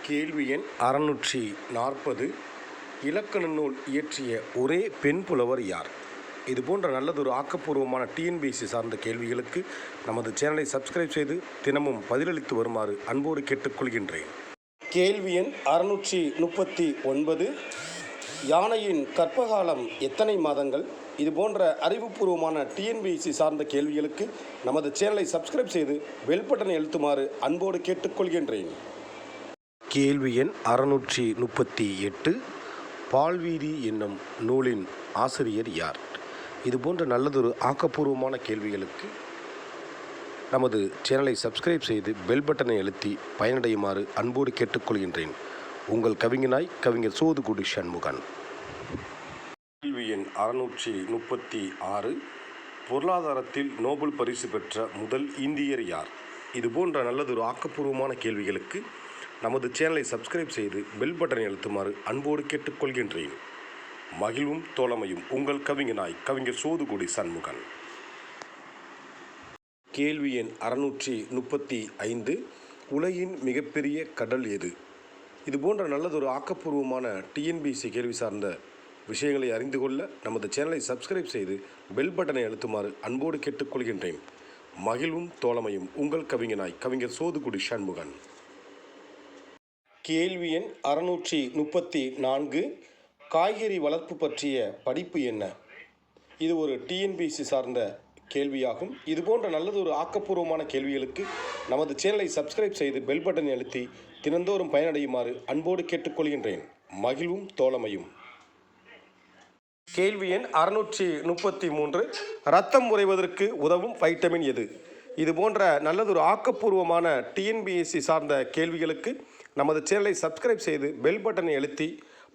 கேள்வி எண் 640. இலக்கண நூல் இயற்றிய ஒரே பெண் புலவர் யார்? இது போன்ற நல்லதொரு ஆக்கப்பூர்வமான டிஎன்பிஎஸ்சி சார்ந்த கேள்விகளுக்கு நமது சேனலை சப்ஸ்கிரைப் செய்து தினமும் பதிலளித்து வருமாறு அன்போடு கேட்டுக்கொள்கின்றேன். கேள்வி எண் 639. யானையின் கற்பகாலம் எத்தனை மாதங்கள்? இது போன்ற அறிவுபூர்வமான டிஎன்பிஎஸ்சி சார்ந்த கேள்விகளுக்கு நமது சேனலை சப்ஸ்கிரைப் செய்து பெல் பட்டனை அழுத்துமாறு அன்போடு கேட்டுக்கொள்கின்றேன். கேள்வி எண் 638. பால்வீதி என்னும் நூலின் ஆசிரியர் யார்? இது போன்ற நல்லதொரு ஆக்கப்பூர்வமான கேள்விகளுக்கு நமது சேனலை சப்ஸ்கிரைப் செய்து பெல் பட்டனை அழுத்தி பயனடையுமாறு அன்போடு கேட்டுக்கொள்கின்றேன். உங்கள் கவிஞனாய் கவிஞர் சோதுகுடி சண்முகன். கேள்வி எண் 636. பொருளாதாரத்தில் நோபல் பரிசு பெற்ற முதல் இந்தியர் யார்? இது போன்ற நல்லதொரு ஆக்கப்பூர்வமான கேள்விகளுக்கு நமது சேனலை சப்ஸ்கிரைப் செய்து பெல் பட்டனை அழுத்துமாறு அன்போடு கேட்டுக்கொள்கின்றேன். மகிழ்வும் தோழமையும் உங்கள் கவிஞனாய் கவிஞர் சோதுகுடி சண்முகன். கேள்வி எண் 635. உலகின் மிகப்பெரிய கடல் எது? இது போன்ற நல்லதொரு ஆக்கப்பூர்வமான டிஎன்பிஎஸ்சி கேள்வி சார்ந்த விஷயங்களை அறிந்து கொள்ள நமது சேனலை சப்ஸ்கிரைப் செய்து பெல் பட்டனை அழுத்துமாறு அன்போடு கேட்டுக்கொள்கின்றேன். மகிழ்வும் தோழமையும் உங்கள் கவிஞனாய் கவிஞர் சோதுகுடி சண்முகன். கேள்வி எண் 634. காய்கறி வளர்ப்பு பற்றிய படிப்பு என்ன? இது ஒரு டிஎன்பிஎஸ்சி சார்ந்த கேள்வியாகும். இது போன்ற நல்லதொரு ஆக்கப்பூர்வமான கேள்விகளுக்கு நமது சேனலை சப்ஸ்கிரைப் செய்து பெல் பட்டனை அழுத்தி தினந்தோறும் பயனடையுமாறு அன்போடு கேட்டுக்கொள்கின்றேன். மகிழ்வும் தோழமையும். கேள்வி எண் 633. இரத்தம் உறைவதற்கு உதவும் வைட்டமின் எது? இது போன்ற நல்லதொரு ஆக்கப்பூர்வமான டிஎன்பிஎஸ்சி சார்ந்த கேள்விகளுக்கு நமது சேனலை சப்ஸ்கிரைப் செய்து பெல் பட்டனை அழுத்தி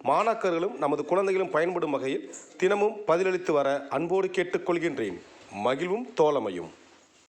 மாணாக்கர்களும் நமது குழந்தைகளும் பயன்படும் வகையில் தினமும் பதிலளித்து வர அன்போடு கேட்டுக்கொள்கின்றேன். மகிழ்வும் தோழமையும்.